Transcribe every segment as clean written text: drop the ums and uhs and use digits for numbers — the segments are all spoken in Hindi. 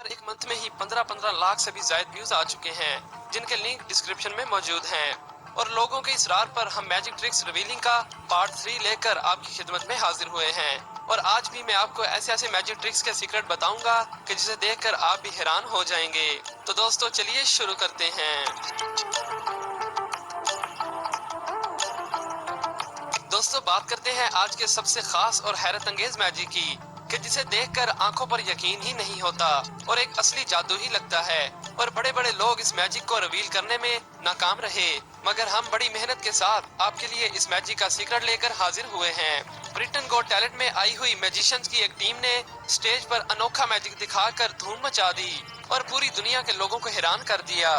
एक मंथ में ही 15-15 लाख से भी ज्यादा व्यूज आ चुके हैं, जिनके लिंक डिस्क्रिप्शन में मौजूद हैं। और लोगों के इसरार पर हम मैजिक ट्रिक्स रिवीलिंग का पार्ट 3 लेकर आपकी खिदमत में हाजिर हुए हैं। और आज भी मैं आपको ऐसे ऐसे मैजिक ट्रिक्स के सीक्रेट बताऊंगा कि जिसे देखकर आप भी हैरान हो जाएंगे। तो दोस्तों चलिए शुरू करते हैं। दोस्तों बात करते हैं आज के सबसे खास और हैरत अंगेज मैजिक की, कि जिसे देखकर आंखों पर यकीन ही नहीं होता और एक असली जादू ही लगता है। और बड़े बड़े लोग इस मैजिक को रिवील करने में नाकाम रहे, मगर हम बड़ी मेहनत के साथ आपके लिए इस मैजिक का सीक्रेट लेकर हाजिर हुए हैं। ब्रिटेन गॉट टैलेंट में आई हुई मैजिशियंस की एक टीम ने स्टेज पर अनोखा मैजिक दिखाकर धूम मचा दी और पूरी दुनिया के लोगों को हैरान कर दिया।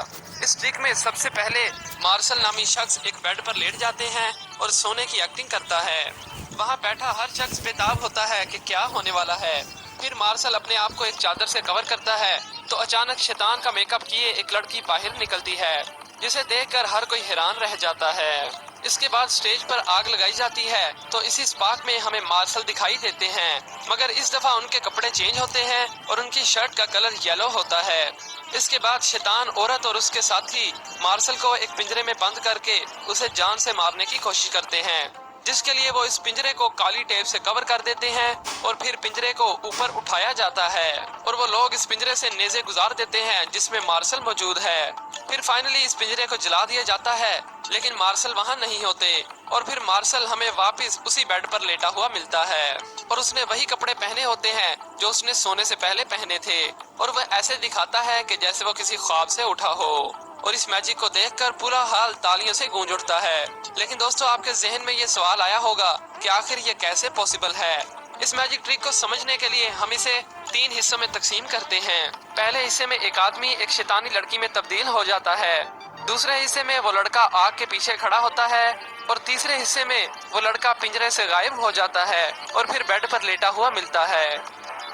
इस ट्रिक में सबसे पहले मार्शल नामी शख्स एक बेड पर लेट जाते हैं और सोने की एक्टिंग करता है। वहाँ बैठा हर शख्स बेताब होता है कि क्या होने वाला है। फिर मार्शल अपने आप को एक चादर से कवर करता है तो अचानक शैतान का मेकअप किए एक लड़की बाहर निकलती है, जिसे देखकर हर कोई हैरान रह जाता है। इसके बाद स्टेज पर आग लगाई जाती है तो इसी स्पार्क में हमें मार्शल दिखाई देते हैं, मगर इस दफा उनके कपड़े चेंज होते हैं और उनकी शर्ट का कलर येलो होता है। इसके बाद शैतान औरत और उसके साथी मार्शल को एक पिंजरे में बंद करके उसे जान से मारने की कोशिश करते हैं, जिसके लिए वो इस पिंजरे को काली टेप से कवर कर देते हैं और फिर पिंजरे को ऊपर उठाया जाता है और वो लोग इस पिंजरे से नेज़े गुजार देते हैं जिसमें मार्शल मौजूद है। फिर फाइनली इस पिंजरे को जला दिया जाता है, लेकिन मार्शल वहाँ नहीं होते और फिर मार्शल हमें वापस उसी बेड पर लेटा हुआ मिलता है और उसने वही कपड़े पहने होते हैं जो उसने सोने से पहले पहने थे और वह ऐसे दिखाता है कि जैसे वो किसी ख्वाब से उठा हो। और इस मैजिक को देखकर पूरा हाल तालियों से गूंज उठता है। लेकिन दोस्तों आपके जहन में ये सवाल आया होगा कि आखिर ये कैसे पॉसिबल है। इस मैजिक ट्रिक को समझने के लिए हम इसे 3 हिस्सों में तकसीम करते हैं। पहले हिस्से में एक आदमी एक शैतानी लड़की में तब्दील हो जाता है, दूसरे हिस्से में वो लड़का आग के पीछे खड़ा होता है और तीसरे हिस्से में वो लड़का पिंजरे से गायब हो जाता है और फिर बेड पर लेटा हुआ मिलता है।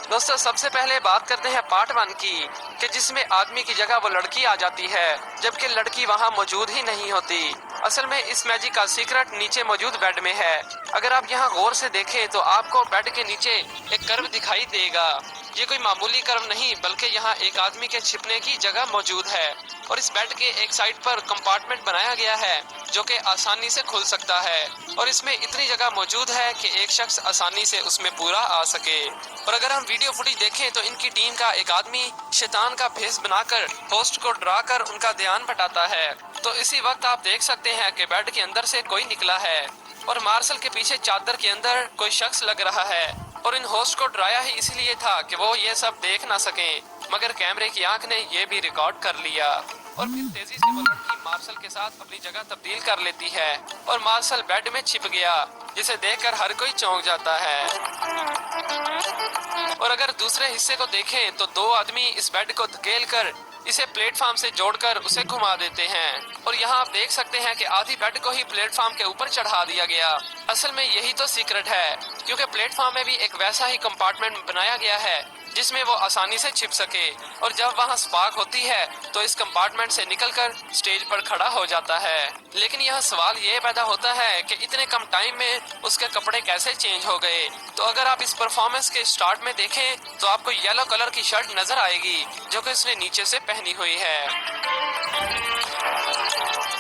दोस्तों सबसे पहले बात करते हैं पार्ट 1 की, कि जिसमें आदमी की जगह वो लड़की आ जाती है जबकि लड़की वहाँ मौजूद ही नहीं होती। असल में इस मैजिक का सीक्रेट नीचे मौजूद बेड में है। अगर आप यहाँ गौर से देखें तो आपको बेड के नीचे एक कर्व दिखाई देगा। ये कोई मामूली कर्व नहीं बल्कि यहाँ एक आदमी के छिपने की जगह मौजूद है और इस बेड के एक साइड पर कंपार्टमेंट बनाया गया है जो कि आसानी से खुल सकता है और इसमें इतनी जगह मौजूद है कि एक शख्स आसानी से उसमें पूरा आ सके। और अगर हम वीडियो फुटेज देखें तो इनकी टीम का एक आदमी शैतान का भेस बनाकर होस्ट को डराकर उनका ध्यान भटाता है। तो इसी वक्त आप देख सकते हैं कि बेड के अंदर से कोई निकला है और मार्शल के पीछे चादर के अंदर कोई शख्स लग रहा है और इन होस्ट को डराया ही इसलिए था कि वो ये सब देख ना सके, मगर कैमरे की आंख ने ये भी रिकॉर्ड कर लिया। और फिर तेजी से वो लड़की मार्शल के साथ अपनी जगह तब्दील कर लेती है और मार्शल बेड में छिप गया, जिसे देखकर हर कोई चौंक जाता है। और अगर दूसरे हिस्से को देखें तो 2 आदमी इस बेड को धकेल कर इसे प्लेटफॉर्म से जोड़कर उसे घुमा देते हैं और यहाँ आप देख सकते हैं कि आधी बेड को ही प्लेटफॉर्म के ऊपर चढ़ा दिया गया। असल में यही तो सीक्रेट है, क्योंकि प्लेटफॉर्म में भी एक वैसा ही कंपार्टमेंट बनाया गया है जिसमें वो आसानी से छिप सके और जब वहाँ स्पार्क होती है तो इस कंपार्टमेंट से निकलकर स्टेज पर खड़ा हो जाता है। लेकिन यह सवाल ये पैदा होता है कि इतने कम टाइम में उसके कपड़े कैसे चेंज हो गए। तो अगर आप इस परफॉर्मेंस के स्टार्ट में देखें तो आपको येलो कलर की शर्ट नजर आएगी जो कि उसने नीचे से पहनी हुई है।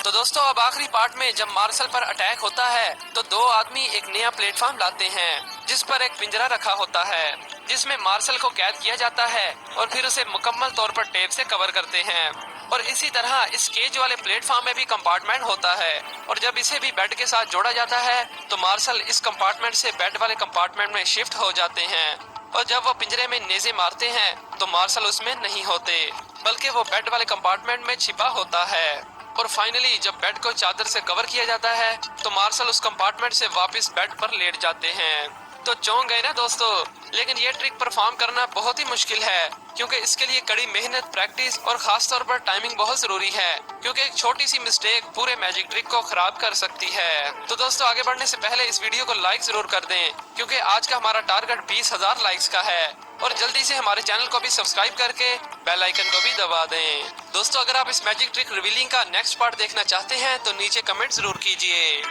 तो दोस्तों अब आखिरी पार्ट में जब मार्शल पर अटैक होता है तो 2 आदमी एक नया प्लेटफॉर्म लाते हैं जिस पर एक पिंजरा रखा होता है जिसमें मार्शल को कैद किया जाता है और फिर उसे मुकम्मल तौर पर टेप से कवर करते हैं। और इसी तरह इस केज वाले प्लेटफॉर्म में भी कंपार्टमेंट होता है और जब इसे भी बेड के साथ जोड़ा जाता है तो मार्शल इस कंपार्टमेंट से बेड वाले कंपार्टमेंट में शिफ्ट हो जाते हैं और जब वो पिंजरे में नेज़े मारते हैं तो मार्शल उसमें नहीं होते बल्कि वो बेड वाले कंपार्टमेंट में छिपा होता है। और फाइनली जब बेड को चादर से कवर किया जाता है तो मार्शल उस कंपार्टमेंट से वापस बेड पर लेट जाते हैं। तो चौंक गए ना दोस्तों। लेकिन ये ट्रिक परफॉर्म करना बहुत ही मुश्किल है क्योंकि इसके लिए कड़ी मेहनत, प्रैक्टिस और खास तौर पर टाइमिंग बहुत जरूरी है, क्योंकि एक छोटी सी मिस्टेक पूरे मैजिक ट्रिक को खराब कर सकती है। तो दोस्तों आगे बढ़ने से पहले इस वीडियो को लाइक जरूर कर दें, क्योंकि आज का हमारा टारगेट 20,000 लाइक्स का है। और जल्दी से हमारे चैनल को भी सब्सक्राइब करके बेल आइकन को भी दबा दें। दोस्तों अगर आप इस मैजिक ट्रिक रिवीलिंग का नेक्स्ट पार्ट देखना चाहते हैं तो नीचे कमेंट जरूर कीजिए।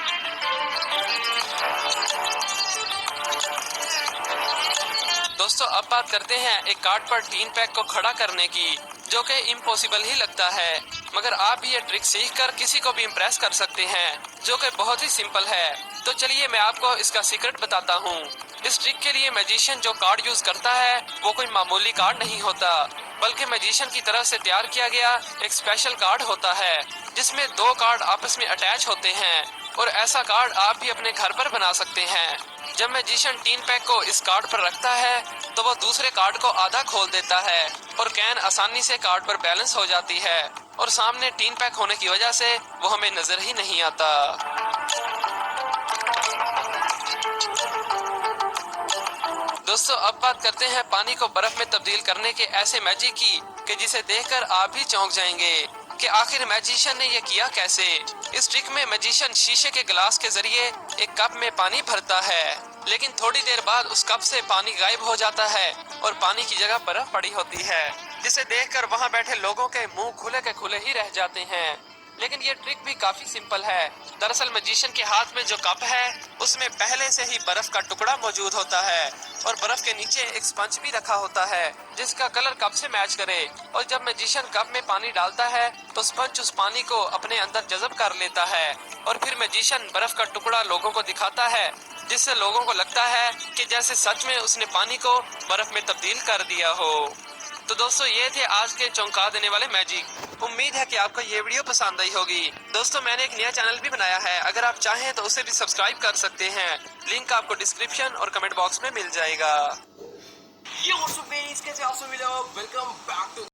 दोस्तों अब बात करते हैं एक कार्ड पर टीन पैक को खड़ा करने की, जो कि इम्पॉसिबल ही लगता है, मगर आप भी ये ट्रिक सीखकर किसी को भी इम्प्रेस कर सकते हैं, जो कि बहुत ही सिंपल है। तो चलिए मैं आपको इसका सीक्रेट बताता हूँ। इस ट्रिक के लिए मैजिशियन जो कार्ड यूज करता है वो कोई मामूली कार्ड नहीं होता, बल्कि मैजिशियन की तरफ से तैयार किया गया एक स्पेशल कार्ड होता है, जिसमें दो कार्ड आपस में अटैच होते हैं। और ऐसा कार्ड आप भी अपने घर पर बना सकते हैं। जब मैजिशियन टीन पैक को इस कार्ड पर रखता है तो वो दूसरे कार्ड को आधा खोल देता है और कैन आसानी से कार्ड पर बैलेंस हो जाती है, और सामने टीन पैक होने की वजह से वो हमें नजर ही नहीं आता। दोस्तों अब बात करते हैं पानी को बर्फ में तब्दील करने के ऐसे मैजिक की कि जिसे देखकर आप भी चौंक जाएंगे कि आखिर मैजिशियन ने ये किया कैसे। इस ट्रिक में मैजिशियन शीशे के गिलास के जरिए एक कप में पानी भरता है, लेकिन थोड़ी देर बाद उस कप से पानी गायब हो जाता है और पानी की जगह बर्फ पड़ी होती है, जिसे देखकर वहां बैठे लोगों के मुंह खुले के खुले ही रह जाते हैं। लेकिन ये ट्रिक भी काफी सिंपल है। दरअसल मैजिशियन के हाथ में जो कप है उसमें पहले से ही बर्फ का टुकड़ा मौजूद होता है, और बर्फ के नीचे एक स्पंज भी रखा होता है जिसका कलर कप से मैच करे। और जब मैजिशियन कप में पानी डालता है तो स्पंज उस पानी को अपने अंदर जज़ब कर लेता है, और फिर मैजिशियन बर्फ का टुकड़ा लोगों को दिखाता है, जिससे लोगों को लगता है कि जैसे सच में उसने पानी को बर्फ में तब्दील कर दिया हो। तो दोस्तों ये थे आज के चौंका देने वाले मैजिक। उम्मीद है कि आपको ये वीडियो पसंद आई होगी। दोस्तों मैंने एक नया चैनल भी बनाया है, अगर आप चाहें तो उसे भी सब्सक्राइब कर सकते हैं। लिंक आपको डिस्क्रिप्शन और कमेंट बॉक्स में मिल जाएगा। Yo, what's up guys? कैसे आप सभी लोग? Welcome back to